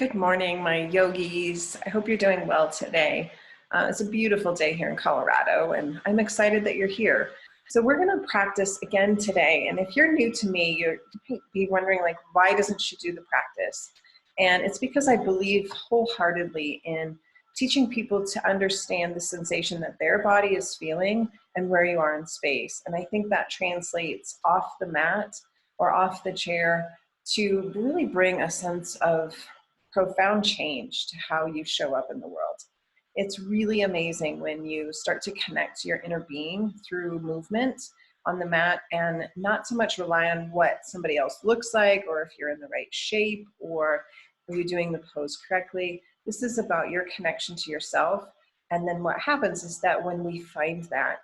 Good morning, my yogis. I hope you're doing well today. It's a beautiful day here in Colorado, and I'm excited that you're here. So we're going to practice again today. And if you're new to me, you might be wondering, like, why doesn't she do the practice? And it's because I believe wholeheartedly in teaching people to understand the sensation that their body is feeling and where you are in space. And I think that translates off the mat or off the chair to really bring a sense of profound change to how you show up in the world. It's really amazing when you start to connect to your inner being through movement on the mat and not so much rely on what somebody else looks like or if you're in the right shape or are you doing the pose correctly. This is about your connection to yourself. And then what happens is that when we find that,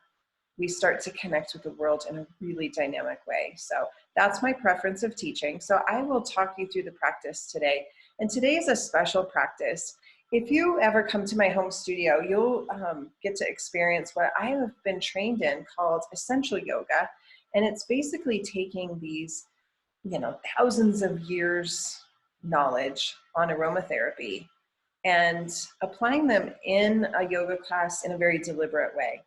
we start to connect with the world in a really dynamic way. So that's my preference of teaching. So I will talk you through the practice today. And today is a special practice. If you ever come to my home studio, you'll get to experience what I have been trained in called essential yoga. And it's basically taking these, thousands of years knowledge on aromatherapy and applying them in a yoga class in a very deliberate way.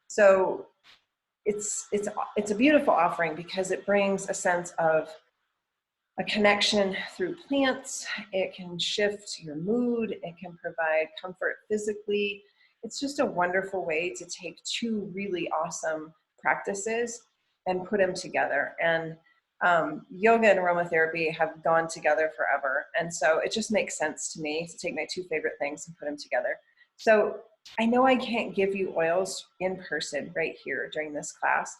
So it's a beautiful offering because it brings a sense of a connection through plants. It can shift your mood. It can provide comfort physically. It's just a wonderful way to take two really awesome practices and put them together. And yoga and aromatherapy have gone together forever. And so it just makes sense to me to take my two favorite things and put them together. So I know I can't give you oils in person right here during this class,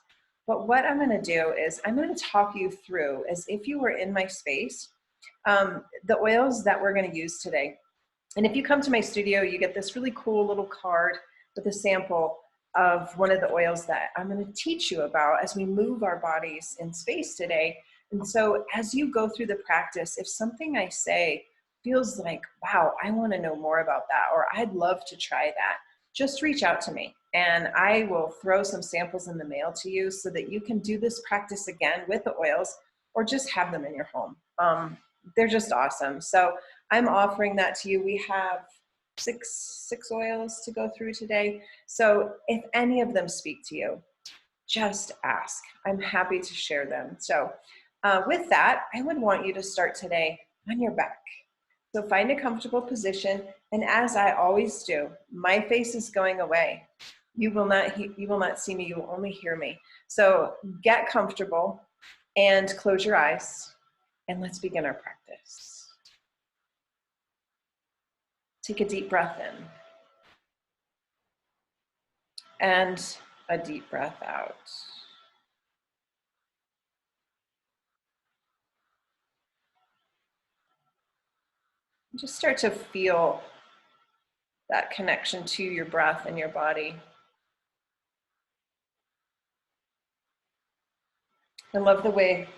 but what I'm going to do is I'm going to talk you through, as if you were in my space, the oils that we're going to use today. And if you come to my studio, you get this really cool little card with a sample of one of the oils that I'm going to teach you about as we move our bodies in space today. And so as you go through the practice, if something I say feels like, wow, I want to know more about that, or I'd love to try that, just reach out to me and I will throw some samples in the mail to you so that you can do this practice again with the oils or just have them in your home. They're just awesome. So I'm offering that to you. We have six oils to go through today. So if any of them speak to you, just ask. I'm happy to share them. So with that, I would want you to start today on your back. So find a comfortable position, and as I always do, my face is going away. You will not see me, you will only hear me. So get comfortable and close your eyes, and let's begin our practice. Take a deep breath in, and a deep breath out. Just start to feel that connection to your breath and your body. I love the way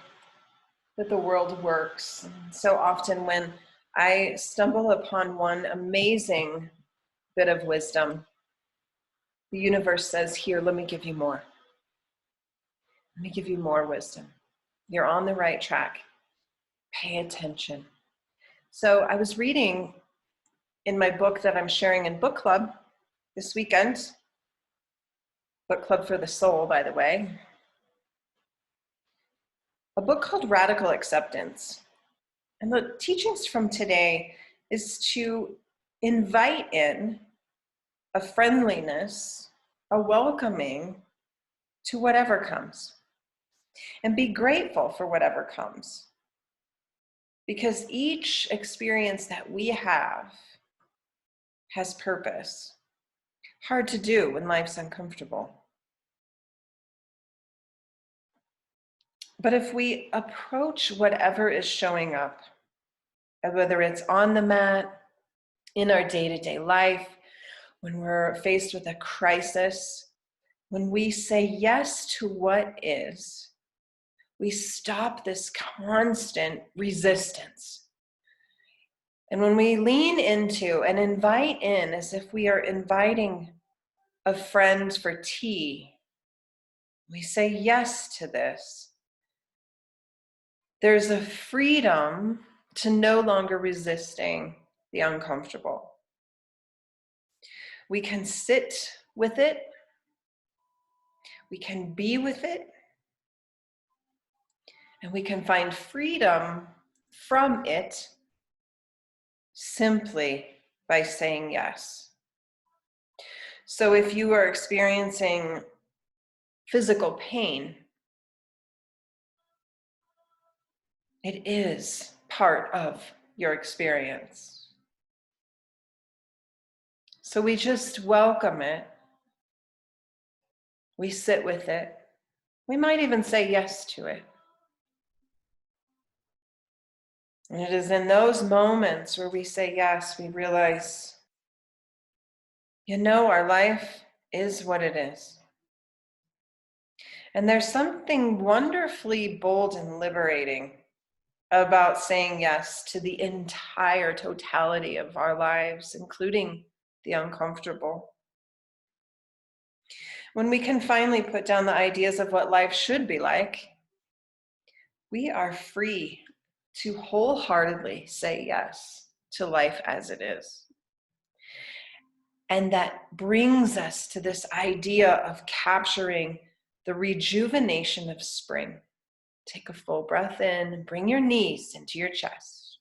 that the world works. So often when I stumble upon one amazing bit of wisdom, the universe says, here, let me give you more. Let me give you more wisdom. You're on the right track. Pay attention. So I was reading in my book that I'm sharing in book club this weekend, book club for the soul, by the way, a book called Radical Acceptance. And the teachings from today is to invite in a friendliness, a welcoming to whatever comes, and be grateful for whatever comes. Because each experience that we have has purpose. Hard to do when life's uncomfortable. But if we approach whatever is showing up, whether it's on the mat, in our day-to-day life, when we're faced with a crisis, when we say yes to what is, we stop this constant resistance. And when we lean into and invite in, as if we are inviting a friend for tea, we say yes to this. There's a freedom to no longer resisting the uncomfortable. We can sit with it. We can be with it. And we can find freedom from it simply by saying yes. So if you are experiencing physical pain, it is part of your experience. So we just welcome it. We sit with it. We might even say yes to it. And it is in those moments where we say yes, we realize, our life is what it is. And there's something wonderfully bold and liberating about saying yes to the entire totality of our lives, including the uncomfortable. When we can finally put down the ideas of what life should be like, we are free to wholeheartedly say yes to life as it is. And that brings us to this idea of capturing the rejuvenation of spring. Take a full breath in and bring your knees into your chest.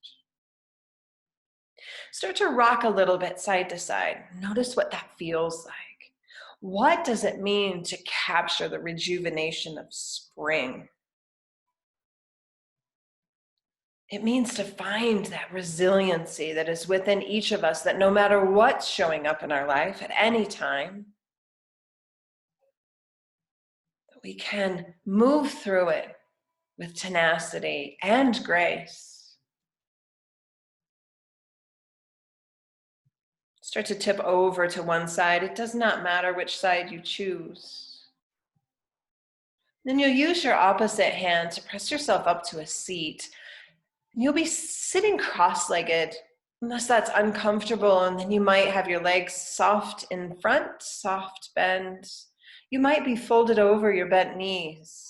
Start to rock a little bit side to side. Notice what that feels like. What does it mean to capture the rejuvenation of spring? It means to find that resiliency that is within each of us, that no matter what's showing up in our life at any time, we can move through it with tenacity and grace. Start to tip over to one side. It does not matter which side you choose. Then you'll use your opposite hand to press yourself up to a seat. You'll be sitting cross-legged, unless that's uncomfortable, and then you might have your legs soft in front, soft bend. You might be folded over your bent knees.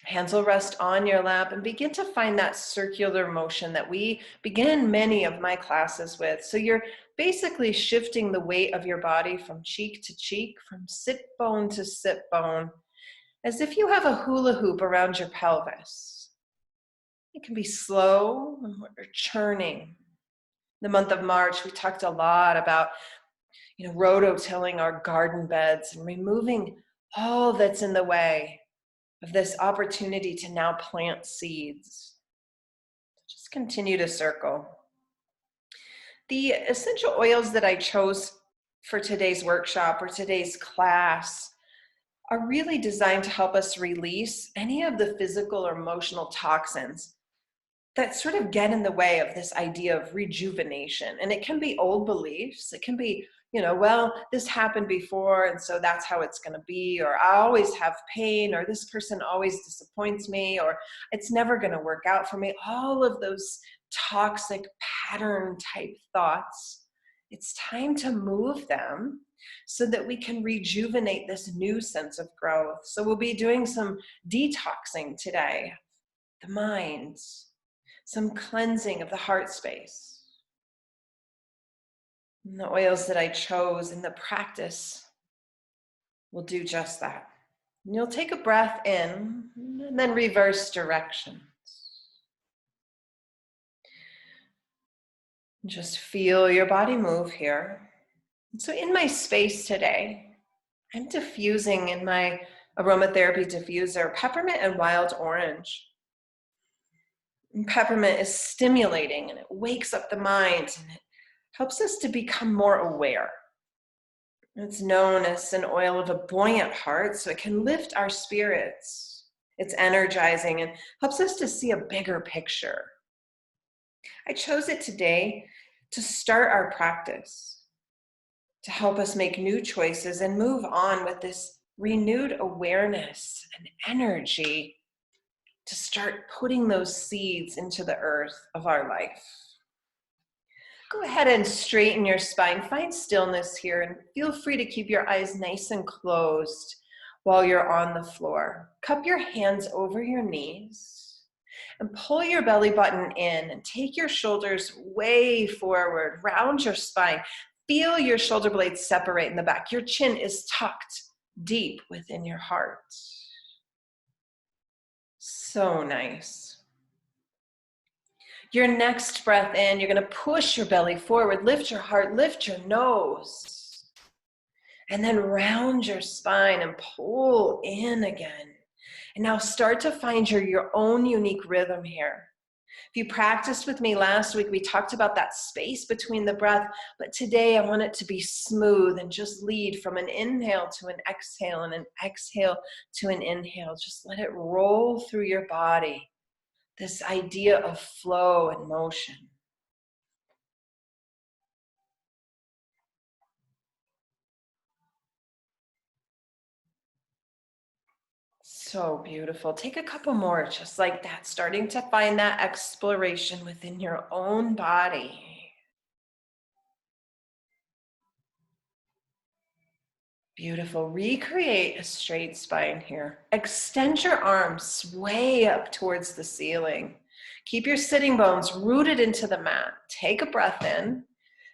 Hands will rest on your lap and begin to find that circular motion that we begin many of my classes with. So you're basically shifting the weight of your body from cheek to cheek, from sit bone to sit bone, as if you have a hula hoop around your pelvis. It can be slow or churning. The month of March, we talked a lot about, rototilling our garden beds and removing all that's in the way of this opportunity to now plant seeds. Just continue to circle. The essential oils that I chose for today's workshop or today's class are really designed to help us release any of the physical or emotional toxins that sort of get in the way of this idea of rejuvenation. And it can be old beliefs. It can be, this happened before, and so that's how it's going to be, or I always have pain, or this person always disappoints me, or it's never going to work out for me. All of those toxic pattern type thoughts, it's time to move them so that we can rejuvenate this new sense of growth. So we'll be doing some detoxing today, the mind, some cleansing of the heart space. And the oils that I chose in the practice will do just that. And you'll take a breath in and then reverse directions. Just feel your body move here. So in my space today, I'm diffusing in my aromatherapy diffuser peppermint and wild orange. And peppermint is stimulating and it wakes up the mind and it helps us to become more aware. It's known as an oil of a buoyant heart, so it can lift our spirits. It's energizing and helps us to see a bigger picture. I chose it today to start our practice, to help us make new choices and move on with this renewed awareness and energy to start putting those seeds into the earth of our life. Go ahead and straighten your spine. Find stillness here and feel free to keep your eyes nice and closed while you're on the floor. Cup your hands over your knees. And pull your belly button in and take your shoulders way forward, round your spine. Feel your shoulder blades separate in the back. Your chin is tucked deep within your heart. So nice. Your next breath in, you're going to push your belly forward, lift your heart, lift your nose, and then round your spine and pull in again. And now start to find your own unique rhythm here. If you practiced with me last week, we talked about that space between the breath, but today I want it to be smooth and just lead from an inhale to an exhale and an exhale to an inhale. Just let it roll through your body. This idea of flow and motion. So beautiful. Take a couple more just like that, starting to find that exploration within your own body. Beautiful. Recreate a straight spine here. Extend your arms way up towards the ceiling. Keep your sitting bones rooted into the mat. Take a breath in.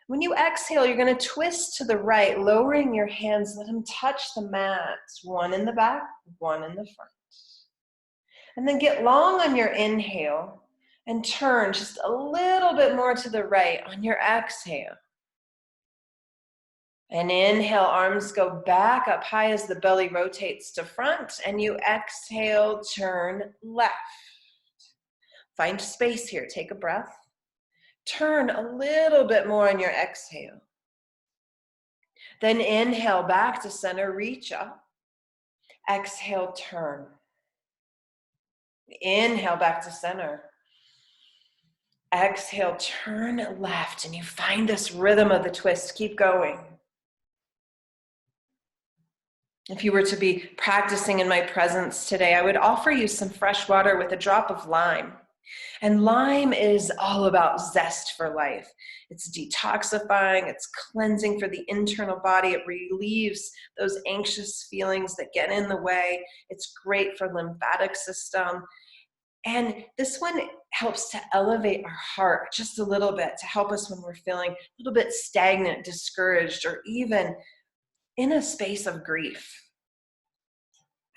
When you exhale, you're going to twist to the right, lowering your hands. Let them touch the mat. One in the back, one in the front. And then get long on your inhale and turn just a little bit more to the right on your exhale. And inhale, arms go back up high as the belly rotates to front, and you exhale, turn left. Find space here, take a breath. Turn a little bit more on your exhale. Then inhale back to center, reach up. Exhale, turn. Inhale back to center. Exhale, turn left, and you find this rhythm of the twist. Keep going. If you were to be practicing in my presence today, I would offer you some fresh water with a drop of lime. And lime is all about zest for life. It's detoxifying, it's cleansing for the internal body. It relieves those anxious feelings that get in the way. It's great for lymphatic system. And this one helps to elevate our heart just a little bit, to help us when we're feeling a little bit stagnant, discouraged, or even in a space of grief.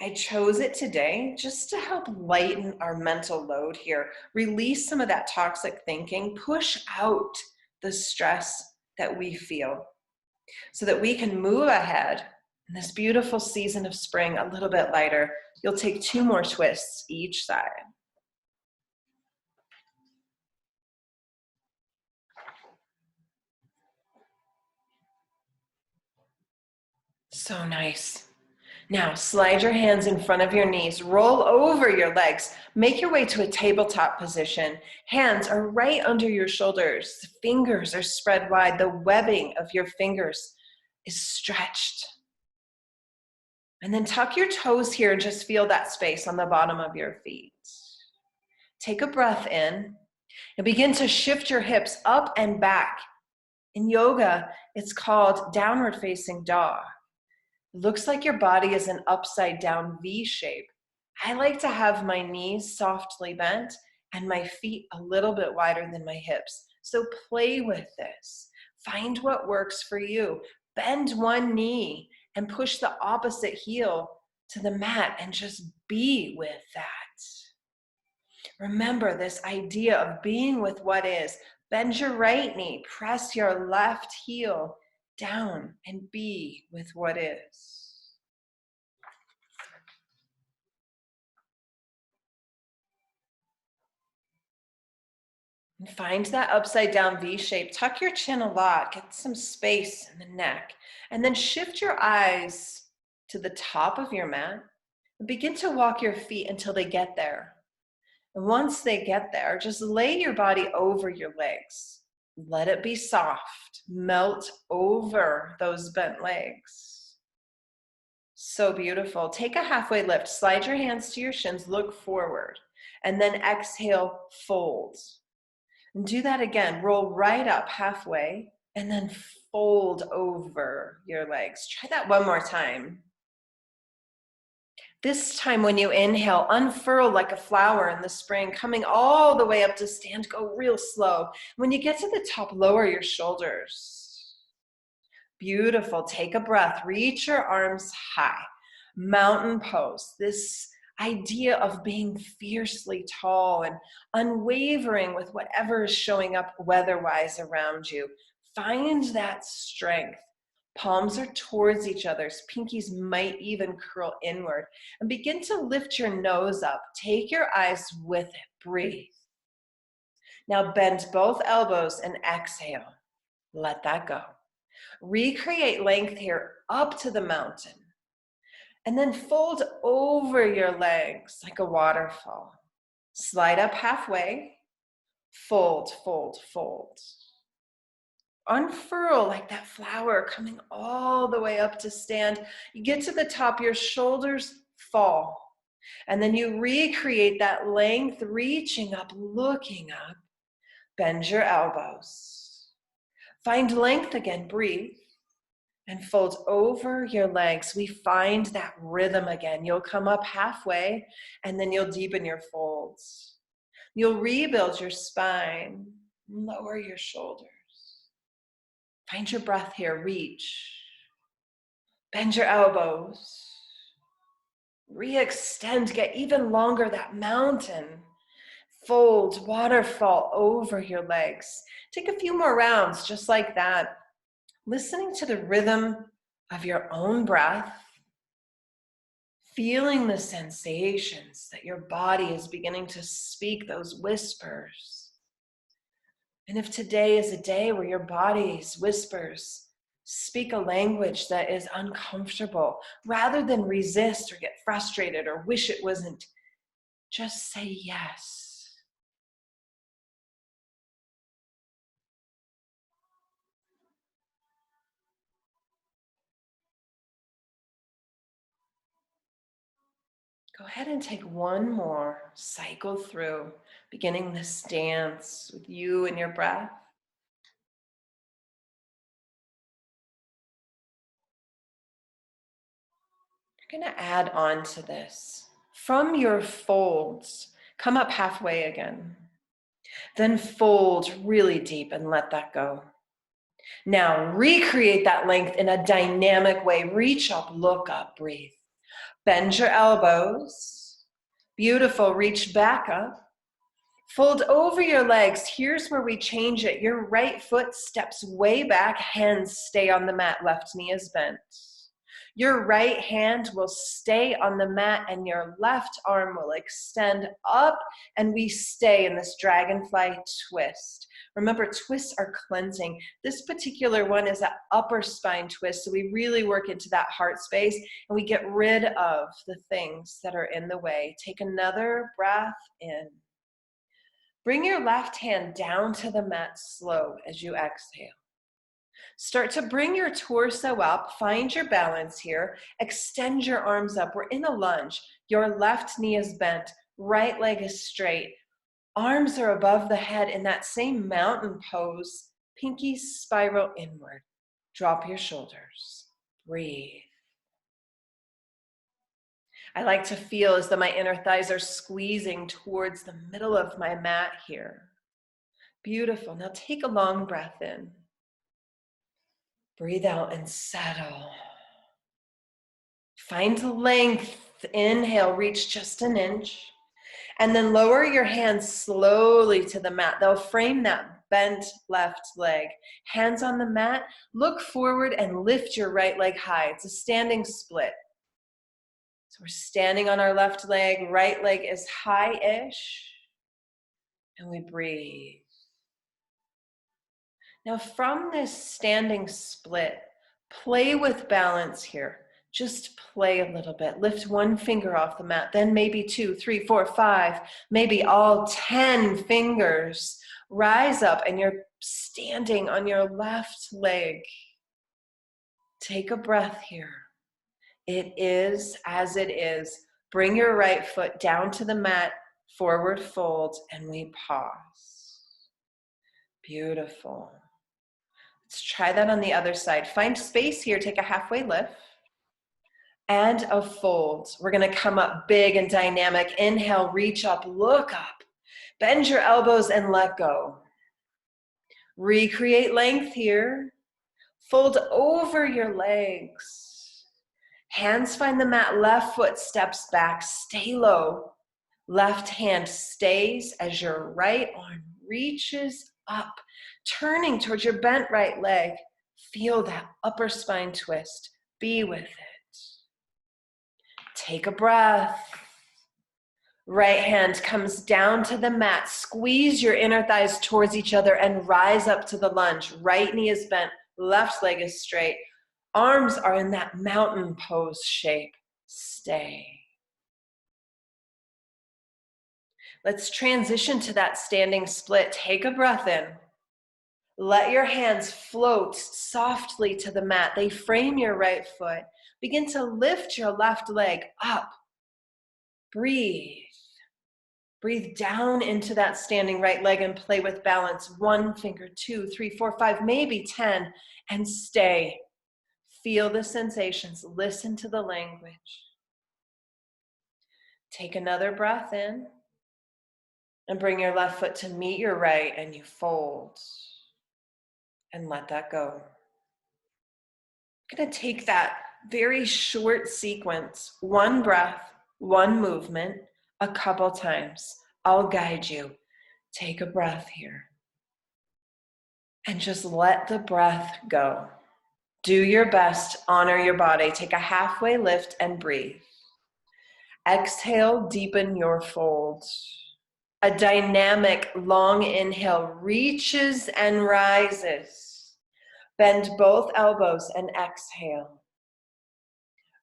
I chose it today just to help lighten our mental load here, release some of that toxic thinking, push out the stress that we feel so that we can move ahead in this beautiful season of spring a little bit lighter. You'll take 2 more twists each side. So nice. Now, slide your hands in front of your knees, roll over your legs, make your way to a tabletop position. Hands are right under your shoulders. Fingers are spread wide. The webbing of your fingers is stretched. And then tuck your toes here and just feel that space on the bottom of your feet. Take a breath in and begin to shift your hips up and back. In yoga, it's called downward facing dog. It looks like your body is an upside down V shape. I like to have my knees softly bent and my feet a little bit wider than my hips. So play with this. Find what works for you. Bend one knee and push the opposite heel to the mat and just be with that. Remember this idea of being with what is. Bend your right knee, press your left heel down and be with what is. And find that upside down V shape. Tuck your chin a lot, get some space in the neck, and then shift your eyes to the top of your mat and begin to walk your feet until they get there. And once they get there, just lay your body over your legs. Let it be soft. Melt over those bent legs. So beautiful. Take a halfway lift. Slide your hands to your shins. Look forward. And then exhale, fold. And do that again. Roll right up halfway and then fold over your legs. Try that one more time. This time when you inhale, unfurl like a flower in the spring, coming all the way up to stand. Go real slow. When you get to the top, lower your shoulders. Beautiful. Take a breath. Reach your arms high. Mountain pose. This idea of being fiercely tall and unwavering with whatever is showing up weather-wise around you. Find that strength. Palms are towards each other's. Pinkies might even curl inward. And begin to lift your nose up. Take your eyes with it. Breathe. Now bend both elbows and exhale. Let that go. Recreate length here up to the mountain. And then fold over your legs like a waterfall. Slide up halfway. Fold, fold, fold. Unfurl like that flower coming all the way up to stand. You get to the top, your shoulders fall. And then you recreate that length, reaching up, looking up. Bend your elbows. Find length again, breathe. And fold over your legs. We find that rhythm again. You'll come up halfway, and then you'll deepen your folds. You'll rebuild your spine, lower your shoulders. Find your breath here, reach. Bend your elbows. Re-extend, get even longer, that mountain. Fold, waterfall over your legs. Take a few more rounds just like that. Listening to the rhythm of your own breath, feeling the sensations that your body is beginning to speak those whispers. And if today is a day where your body's whispers speak a language that is uncomfortable, rather than resist or get frustrated or wish it wasn't, just say yes. Go ahead and take one more cycle through, beginning this dance with you and your breath. You're going to add on to this. From your folds, come up halfway again. Then fold really deep and let that go. Now recreate that length in a dynamic way. Reach up, look up, breathe. Bend your elbows. Beautiful, reach back up. Fold over your legs. Here's where we change it. Your right foot steps way back, hands stay on the mat, left knee is bent. Your right hand will stay on the mat and your left arm will extend up, and we stay in this dragonfly twist. Remember, twists are cleansing. This particular one is an upper spine twist, so we really work into that heart space and we get rid of the things that are in the way. Take another breath in. Bring your left hand down to the mat slow as you exhale. Start to bring your torso up, find your balance here, extend your arms up. We're in a lunge. Your left knee is bent, right leg is straight. Arms are above the head in that same mountain pose. Pinkies spiral inward. Drop your shoulders. Breathe. I like to feel as though my inner thighs are squeezing towards the middle of my mat here. Beautiful. Now take a long breath in. Breathe out and settle. Find length. Inhale, reach just an inch. And then lower your hands slowly to the mat. They'll frame that bent left leg. Hands on the mat. Look forward and lift your right leg high. It's a standing split. So we're standing on our left leg. Right leg is high-ish. And we breathe. Now from this standing split, play with balance here. Just play a little bit. Lift one finger off the mat, then maybe 2, 3, 4, 5, maybe all 10 fingers. Rise up and you're standing on your left leg. Take a breath here. It is as it is. Bring your right foot down to the mat, forward fold, and we pause. Beautiful. Let's try that on the other side. Find space here, take a halfway lift. and a fold. We're gonna come up big and dynamic. Inhale, reach up, look up. Bend your elbows and let go. Recreate length here. Fold over your legs. Hands find the mat, left foot steps back, stay low. Left hand stays as your right arm reaches up, turning towards your bent right leg. Feel that upper spine twist. Be with it. Take a breath. Right hand comes down to the mat. Squeeze your inner thighs towards each other and rise up to the lunge. Right knee is bent, left leg is straight. Arms are in that mountain pose shape. Stay. Let's transition to that standing split. Take a breath in. Let your hands float softly to the mat. They frame your right foot. Begin to lift your left leg up. Breathe. Breathe down into that standing right leg and play with balance. 1 finger, 2, 3, 4, 5, maybe 10, and stay. Feel the sensations. Listen to the language. Take another breath in. And bring your left foot to meet your right, and you fold. And let that go. I'm gonna take that very short sequence, 1 breath, 1 movement, a couple times. I'll guide you. Take a breath here. And just let the breath go. Do your best, honor your body. Take a halfway lift and breathe. Exhale, deepen your fold. A dynamic long inhale reaches and rises. Bend both elbows and exhale.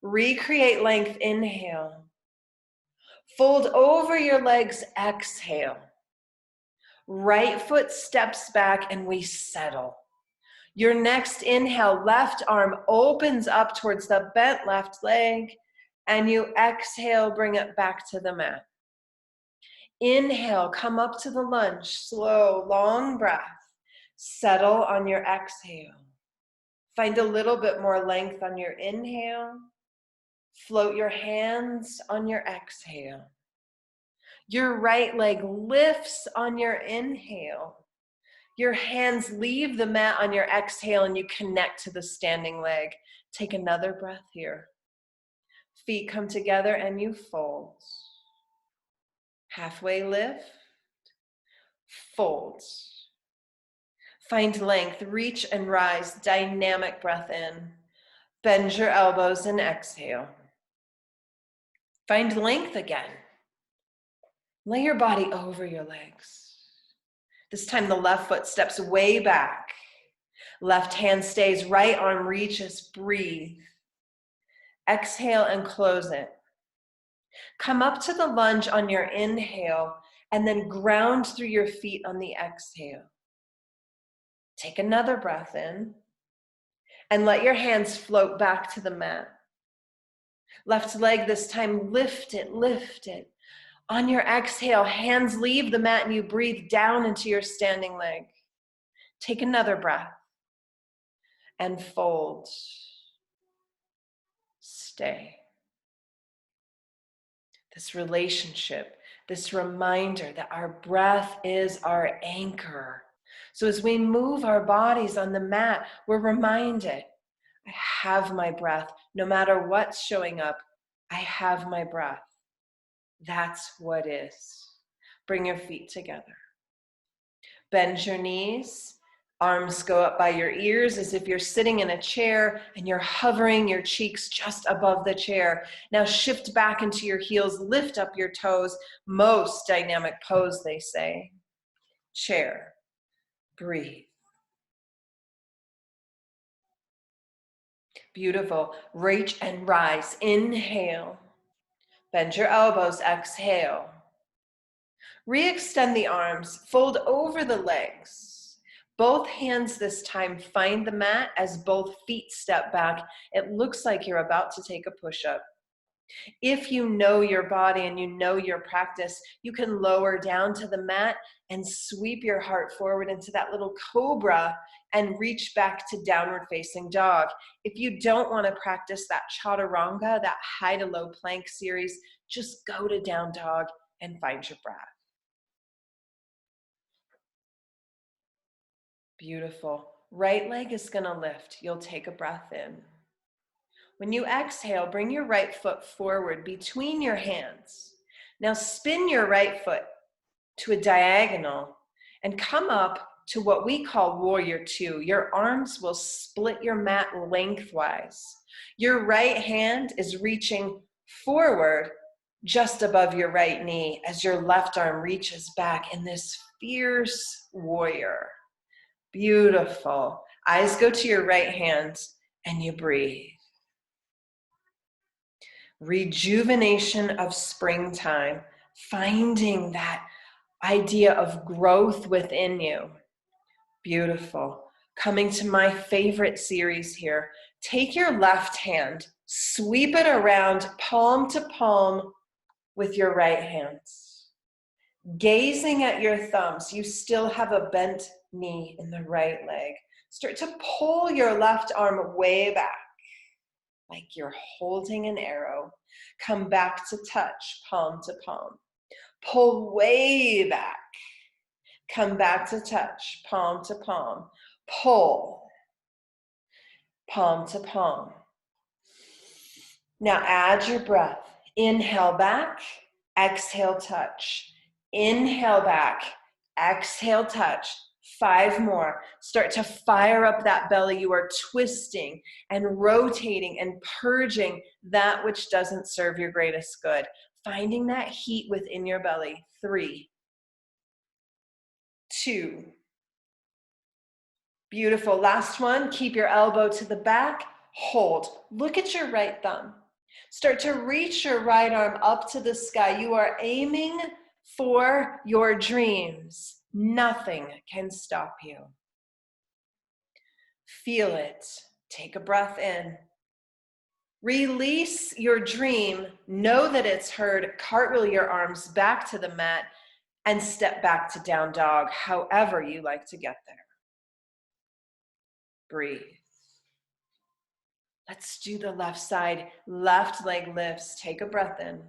Recreate length, inhale. Fold over your legs, exhale. Right foot steps back and we settle. Your next inhale, left arm opens up towards the bent left leg, and you exhale, bring it back to the mat. Inhale, come up to the lunge, slow, long breath. Settle on your exhale. Find a little bit more length on your inhale. Float your hands on your exhale. Your right leg lifts on your inhale. Your hands leave the mat on your exhale and you connect to the standing leg. Take another breath here. Feet come together and you fold. Halfway lift, fold. Find length, reach and rise, dynamic breath in. Bend your elbows and exhale. Find length again. Lay your body over your legs. This time the left foot steps way back. Left hand stays, right arm reaches, breathe. Exhale and close it. Come up to the lunge on your inhale and then ground through your feet on the exhale. Take another breath in and let your hands float back to the mat. Left leg this time, lift it, lift it. On your exhale, hands leave the mat and you breathe down into your standing leg. Take another breath and fold. Stay. This relationship, this reminder that our breath is our anchor. So as we move our bodies on the mat, we're reminded, I have my breath. No matter what's showing up, I have my breath. That's what is. Bring your feet together. Bend your knees. Arms go up by your ears as if you're sitting in a chair and you're hovering your cheeks just above the chair. Now shift back into your heels, lift up your toes. Most dynamic pose, they say. Chair. Breathe. Beautiful. Reach and rise. Inhale. Bend your elbows. Exhale. Re-extend the arms. Fold over the legs. Both hands this time find the mat as both feet step back. It looks like you're about to take a push-up. If you know your body and you know your practice, you can lower down to the mat and sweep your heart forward into that little cobra and reach back to downward facing dog. If you don't want to practice that chaturanga, that high to low plank series, just go to down dog and find your breath. Beautiful. Right leg is going to lift. You'll take a breath in. When you exhale, bring your right foot forward between your hands. Now spin your right foot to a diagonal and come up to what we call warrior two. Your arms will split your mat lengthwise. Your right hand is reaching forward just above your right knee as your left arm reaches back in this fierce warrior. Beautiful. Eyes go to your right hand and you breathe. Rejuvenation of springtime, finding that idea of growth within you. Beautiful. Coming to my favorite series here. Take your left hand, sweep it around palm to palm with your right hand. Gazing at your thumbs, you still have a bent knee in the right leg. Start to pull your left arm way back, like you're holding an arrow. Come back to touch, palm to palm. Pull way back. Come back to touch, palm to palm. Pull, palm to palm. Now add your breath. Inhale back, exhale touch. Inhale back, exhale touch. 5 more. Start to fire up that belly. You are twisting and rotating and purging that which doesn't serve your greatest good. Finding that heat within your belly. 3, 2. Beautiful. Last one. Keep your elbow to the back. Hold. Look at your right thumb. Start to reach your right arm up to the sky. You are aiming for your dreams. Nothing can stop you. Feel it. Take a breath in. Release your dream. Know that it's heard. Cartwheel your arms back to the mat and step back to down dog, however you like to get there. Breathe. Let's do the left side. Left leg lifts. Take a breath in.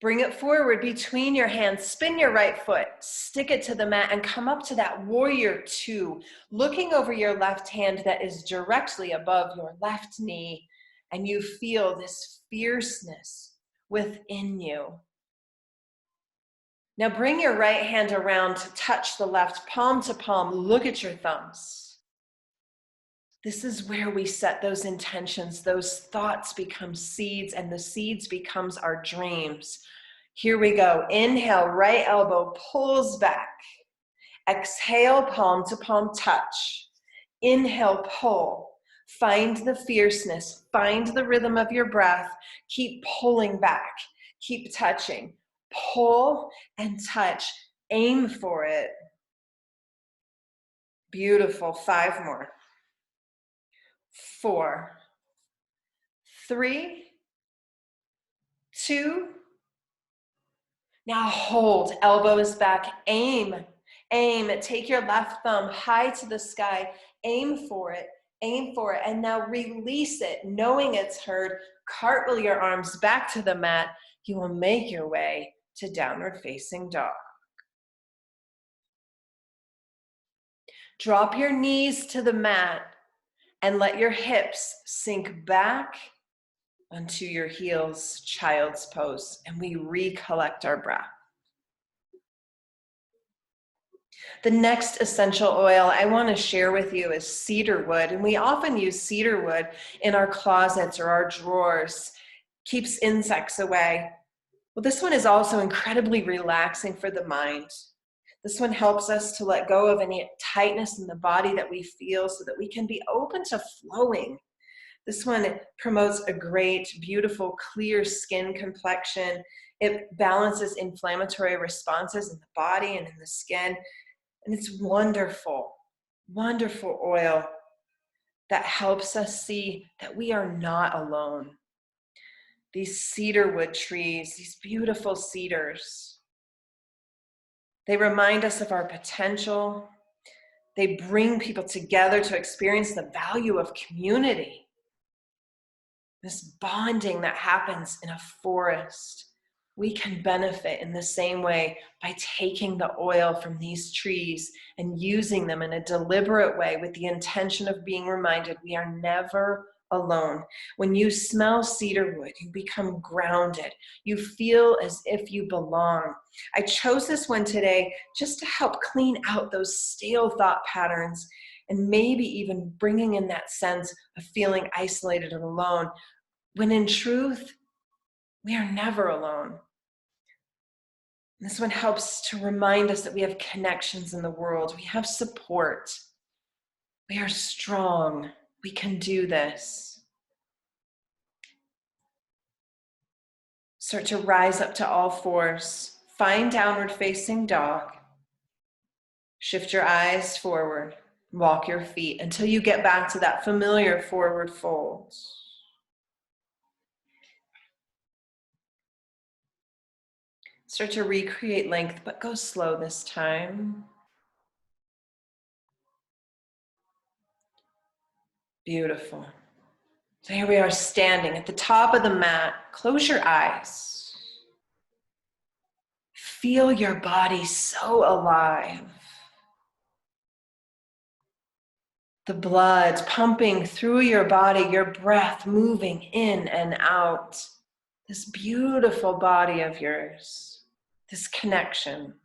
Bring it forward between your hands. Spin your right foot. Stick it to the mat and come up to that warrior two, looking over your left hand that is directly above your left knee. And you feel this fierceness within you. Now bring your right hand around to touch the left, palm to palm. Look at your thumbs. This is where we set those intentions. Those thoughts become seeds, and the seeds becomes our dreams. Here we go. Inhale, right elbow pulls back. Exhale, palm to palm touch. Inhale, pull. Find the fierceness. Find the rhythm of your breath. Keep pulling back. Keep touching. Pull and touch. Aim for it. Beautiful. 5 more. 4, 3, 2. Now hold, elbows back, aim. Take your left thumb high to the sky, aim for it, and now release it, knowing it's heard. Cartwheel your arms back to the mat. You will make your way to downward facing dog. Drop your knees to the mat and let your hips sink back onto your heels, child's pose, and we recollect our breath. The next essential oil I want to share with you is cedar wood, and we often use cedar wood in our closets or our drawers. Keeps insects away. Well, this one is also incredibly relaxing for the mind. This one helps us to let go of any tightness in the body that we feel so that we can be open to flowing. This one promotes a great, beautiful, clear skin complexion. It balances inflammatory responses in the body and in the skin. And it's wonderful, wonderful oil that helps us see that we are not alone. these cedarwood trees, these beautiful cedars. They remind us of our potential. They bring people together to experience the value of community. This bonding that happens in a forest, we can benefit in the same way by taking the oil from these trees and using them in a deliberate way with the intention of being reminded we are never alone. When you smell cedarwood, you become grounded. You feel as if you belong. I chose this one today just to help clean out those stale thought patterns and maybe even bringing in that sense of feeling isolated and alone, when in truth, we are never alone. This one helps to remind us that we have connections in the world. We have support. We are strong. We can do this. Start to rise up to all fours. Find downward facing dog. Shift your eyes forward. Walk your feet until you get back to that familiar forward fold. Start to recreate length, but go slow this time. Beautiful. So here we are standing at the top of the mat. Close your eyes. Feel your body so alive. The blood pumping through your body, your breath moving in and out. This beautiful body of yours, this connection.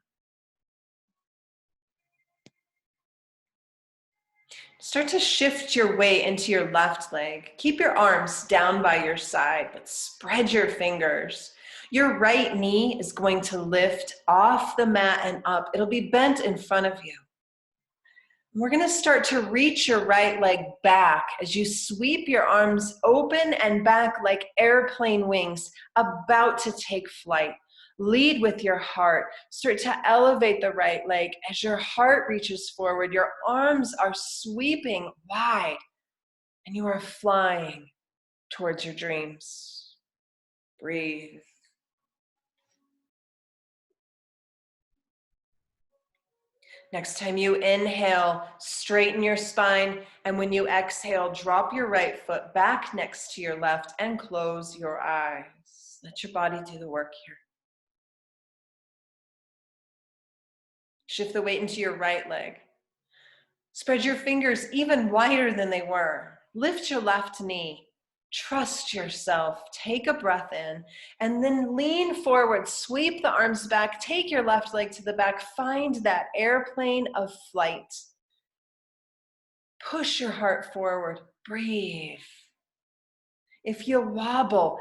Start to shift your weight into your left leg. Keep your arms down by your side, but spread your fingers. Your right knee is going to lift off the mat and up. It'll be bent in front of you. We're going to start to reach your right leg back as you sweep your arms open and back like airplane wings, about to take flight. Lead with your heart. Start to elevate the right leg. As your heart reaches forward, your arms are sweeping wide, and you are flying towards your dreams. Breathe. Next time you inhale, straighten your spine, and when you exhale, drop your right foot back next to your left and close your eyes. Let your body do the work here. Shift the weight into your right leg. Spread your fingers even wider than they were. Lift your left knee. Trust yourself. Take a breath in and then lean forward. Sweep the arms back. Take your left leg to the back. Find that airplane of flight. Push your heart forward. Breathe. If you wobble,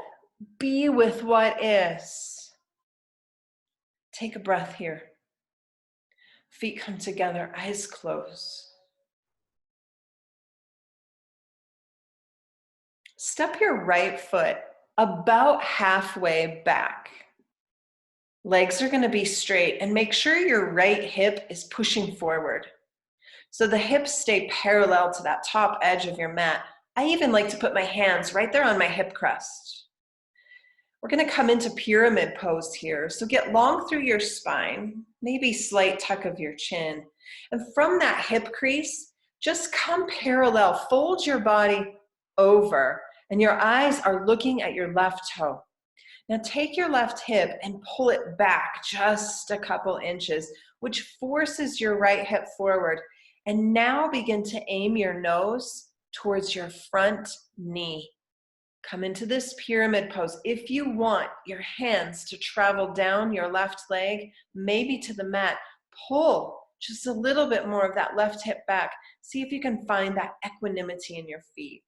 be with what is. Take a breath here. Feet come together, eyes closed. Step your right foot about halfway back. Legs are going to be straight, and make sure your right hip is pushing forward. So the hips stay parallel to that top edge of your mat. I even like to put my hands right there on my hip crest. We're going to come into pyramid pose here. So get long through your spine, maybe slight tuck of your chin. And from that hip crease, just come parallel, fold your body over, and your eyes are looking at your left toe. Now take your left hip and pull it back just a couple inches, which forces your right hip forward. And now begin to aim your nose towards your front knee. Come into this pyramid pose. If you want your hands to travel down your left leg, maybe to the mat, pull just a little bit more of that left hip back. See if you can find that equanimity in your feet.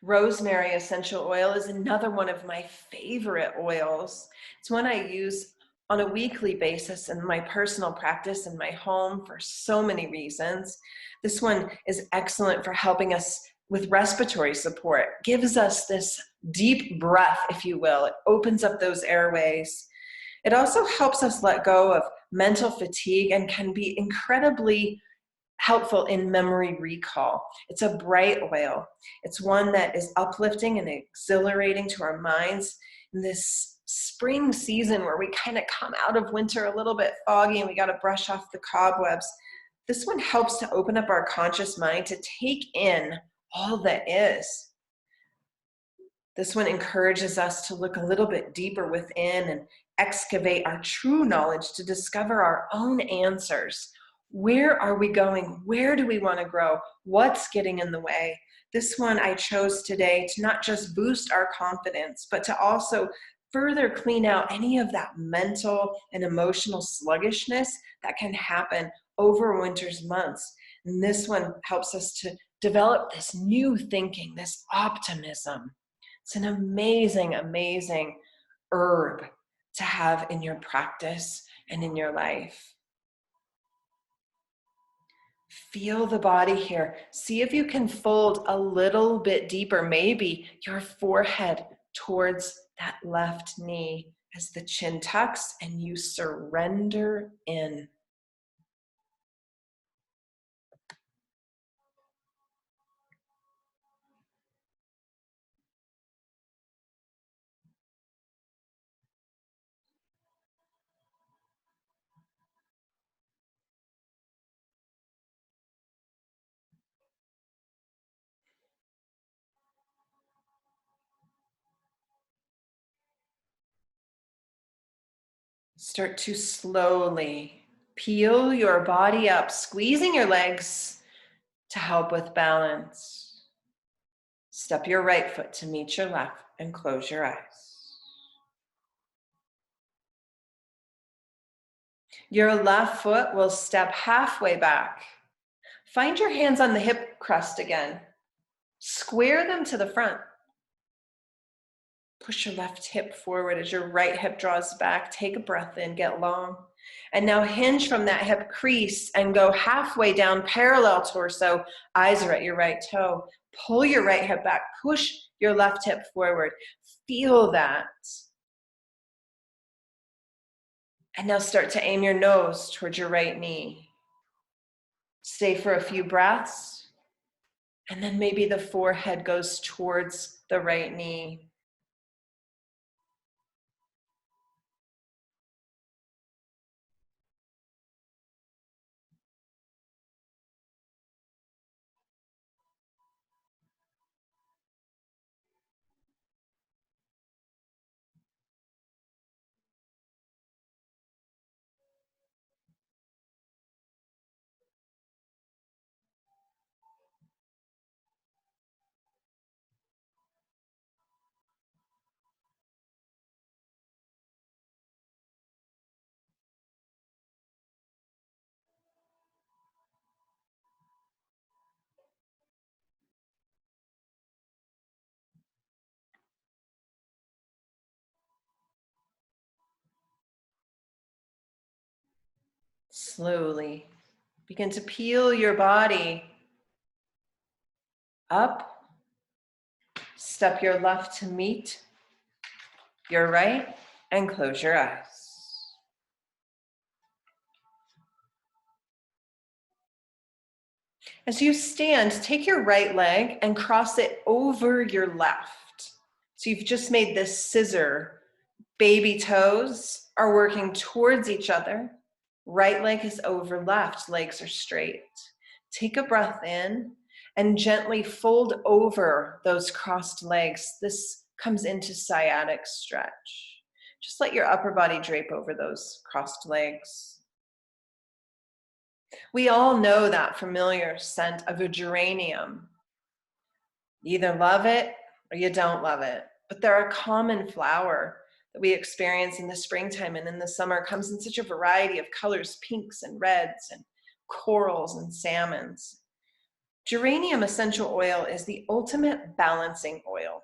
Rosemary essential oil is another one of my favorite oils. It's one I use on a weekly basis in my personal practice in my home for so many reasons. This one is excellent for helping us with respiratory support. It gives us this deep breath, if you will. It opens up those airways. It also helps us let go of mental fatigue and can be incredibly helpful in memory recall. It's a bright oil. It's one that is uplifting and exhilarating to our minds in this spring season where we kind of come out of winter a little bit foggy and we got to brush off the cobwebs. This one helps to open up our conscious mind to take in all that is. This one encourages us to look a little bit deeper within and excavate our true knowledge to discover our own answers. Where are we going? Where do we want to grow? What's getting in the way? This one I chose today to not just boost our confidence, but to also further clean out any of that mental and emotional sluggishness that can happen over winter's months. And this one helps us to develop this new thinking, this optimism. It's an amazing, amazing herb to have in your practice and in your life. Feel the body here. See if you can fold a little bit deeper, maybe your forehead towards that left knee as the chin tucks and you surrender in. Start to slowly peel your body up, squeezing your legs to help with balance. Step your right foot to meet your left and close your eyes. Your left foot will step halfway back. Find your hands on the hip crest again. Square them to the front. Push your left hip forward as your right hip draws back. Take a breath in, get long. And now hinge from that hip crease and go halfway down, parallel torso. Eyes are at your right toe. Pull your right hip back. Push your left hip forward. Feel that. And now start to aim your nose towards your right knee. Stay for a few breaths. And then maybe the forehead goes towards the right knee. Slowly begin to peel your body up. Step your left to meet your right and close your eyes. As you stand, take your right leg and cross it over your left. So you've just made this scissor. Baby toes are working towards each other. Right leg is over left, legs are straight. Take a breath in and gently fold over those crossed legs. This comes into sciatic stretch. Just let your upper body drape over those crossed legs. We all know that familiar scent of a geranium. You either love it or you don't love it, but they're a common flower that we experience in the springtime and in the summer. It comes in such a variety of colors, pinks and reds and corals and salmons. Geranium essential oil is the ultimate balancing oil.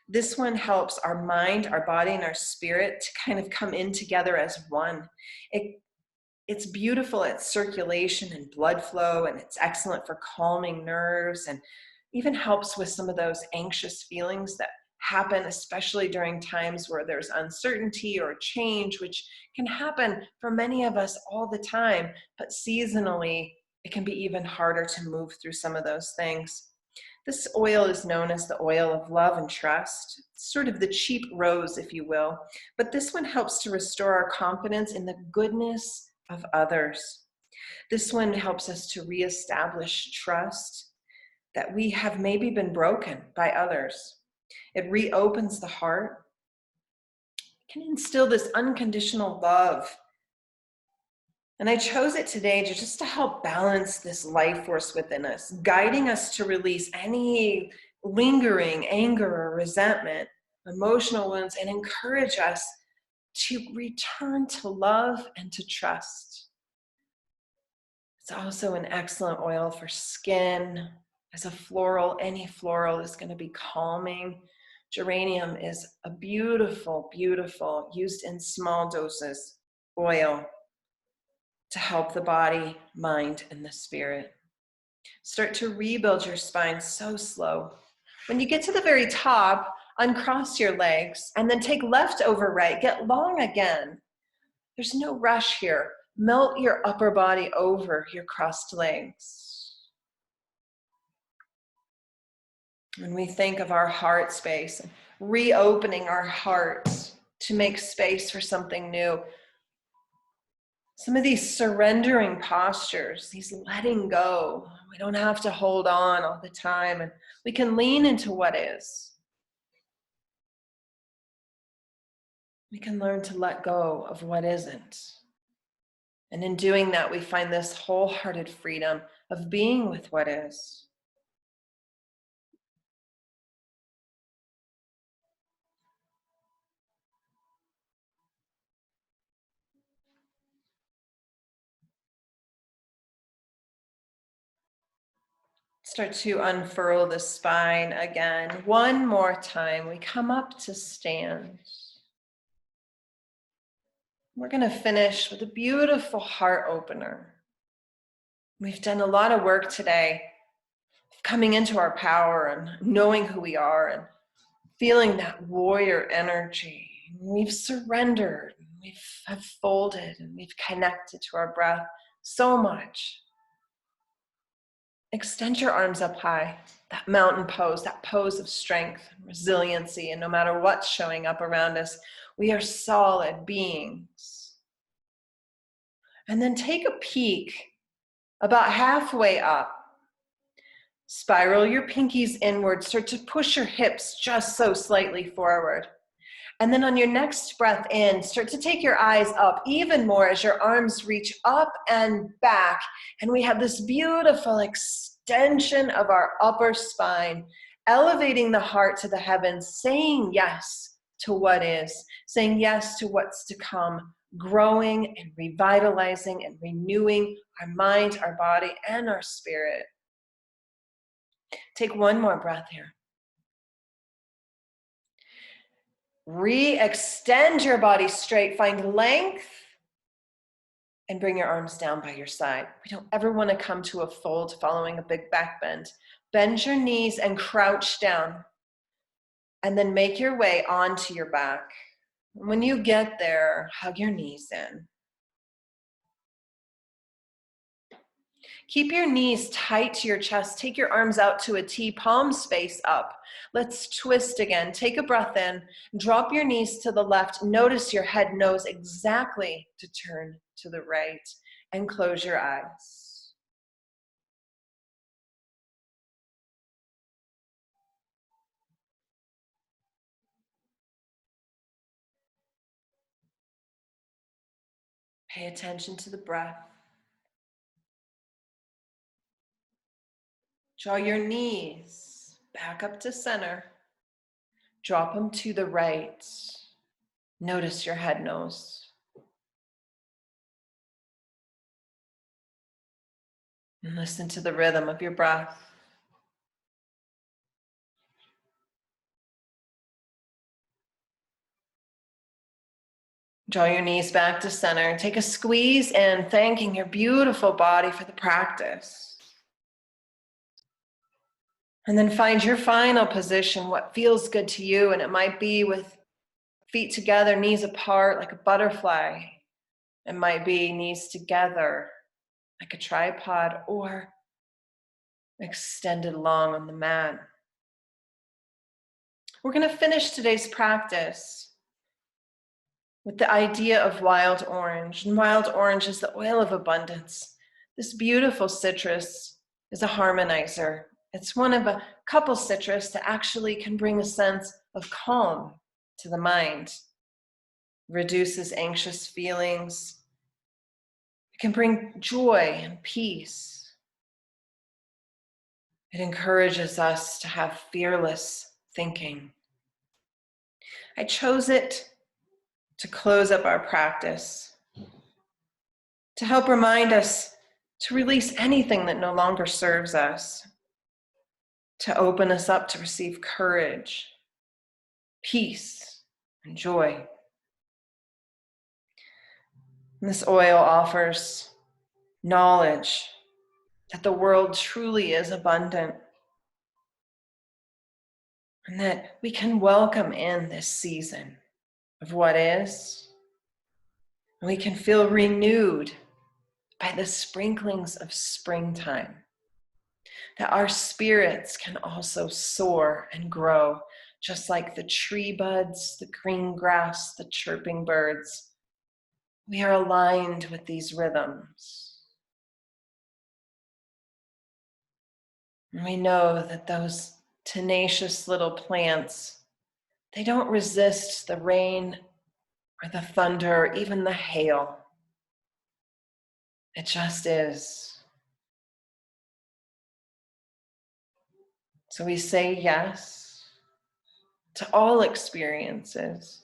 This one helps our mind, our body, and our spirit to kind of come in together as one. It's beautiful at circulation and blood flow, and it's excellent for calming nerves and even helps with some of those anxious feelings that happen, especially during times where there's uncertainty or change, which can happen for many of us all the time, but seasonally, it can be even harder to move through some of those things. This oil is known as the oil of love and trust. It's sort of the cheap rose, if you will. But this one helps to restore our confidence in the goodness of others. This one helps us to reestablish trust that we have maybe been broken by others. It reopens the heart. It can instill this unconditional love. And I chose it today just to help balance this life force within us, guiding us to release any lingering anger or resentment, emotional wounds, and encourage us to return to love and to trust. It's also an excellent oil for skin. As a floral, any floral is going to be calming. Geranium is a beautiful, beautiful, used in small doses, oil to help the body, mind, and the spirit. Start to rebuild your spine so slow. When you get to the very top, uncross your legs and then take left over right. Get long again. There's no rush here. Melt your upper body over your crossed legs. When we think of our heart space, reopening our heart to make space for something new, some of these surrendering postures, these letting go, we don't have to hold on all the time, and we can lean into what is. We can learn to let go of what isn't. And in doing that, we find this wholehearted freedom of being with what is. Start to unfurl the spine again. One more time, we come up to stand. We're going to finish with a beautiful heart opener. We've done a lot of work today, coming into our power and knowing who we are and feeling that warrior energy. We've surrendered, have folded, and we've connected to our breath so much. Extend your arms up high, that mountain pose, that pose of strength and resiliency. And no matter what's showing up around us, we are solid beings. And then take a peek about halfway up. Spiral your pinkies inward. Start to push your hips just so slightly forward. And then on your next breath in, start to take your eyes up even more as your arms reach up and back. And we have this beautiful extension of our upper spine, elevating the heart to the heavens, saying yes to what is, saying yes to what's to come, growing and revitalizing and renewing our mind, our body, and our spirit. Take one more breath here. Re-extend your body straight, find length, and bring your arms down by your side. We don't ever want to come to a fold following a big back bend. Bend your knees and crouch down, and then make your way onto your back. When you get there, hug your knees in. Keep your knees tight to your chest. Take your arms out to a T, palms face up. Let's twist again. Take a breath in. Drop your knees to the left. Notice your head knows exactly to turn to the right. And close your eyes. Pay attention to the breath. Draw your knees back up to center. Drop them to the right. Notice your head knows. And listen to the rhythm of your breath. Draw your knees back to center. Take a squeeze in, thanking your beautiful body for the practice. And then find your final position, what feels good to you. And it might be with feet together, knees apart, like a butterfly. It might be knees together like a tripod, or extended long on the mat. We're going to finish today's practice with the idea of wild orange. And wild orange is the oil of abundance. This beautiful citrus is a harmonizer. It's one of a couple citrus that actually can bring a sense of calm to the mind, reduces anxious feelings. It can bring joy and peace. It encourages us to have fearless thinking. I chose it to close up our practice, to help remind us to release anything that no longer serves us, to open us up to receive courage, peace, and joy. And this oil offers knowledge that the world truly is abundant, and that we can welcome in this season of what is. And we can feel renewed by the sprinklings of springtime, that our spirits can also soar and grow, just like the tree buds, the green grass, the chirping birds. We are aligned with these rhythms. And we know that those tenacious little plants, they don't resist the rain or the thunder or even the hail. It just is. So we say yes to all experiences.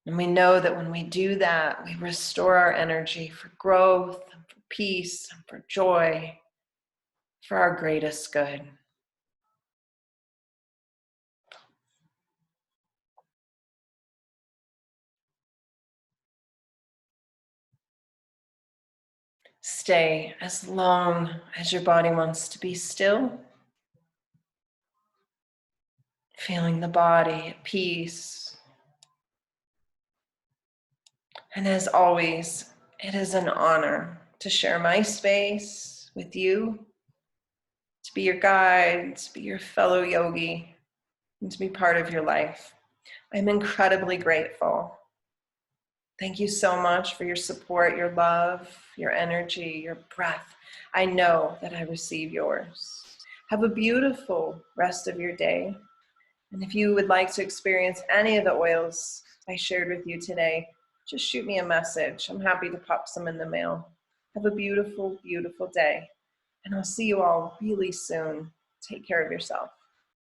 And we know that when we do that, we restore our energy for growth, and for peace, and for joy, for our greatest good. Stay as long as your body wants to be still, feeling the body at peace. And as always, it is an honor to share my space with you, to be your guide, to be your fellow yogi, and to be part of your life. I'm incredibly grateful. Thank you so much for your support, your love, your energy, your breath. I know that I receive yours. Have a beautiful rest of your day. And if you would like to experience any of the oils I shared with you today, just shoot me a message. I'm happy to pop some in the mail. Have a beautiful, beautiful day. And I'll see you all really soon. Take care of yourself.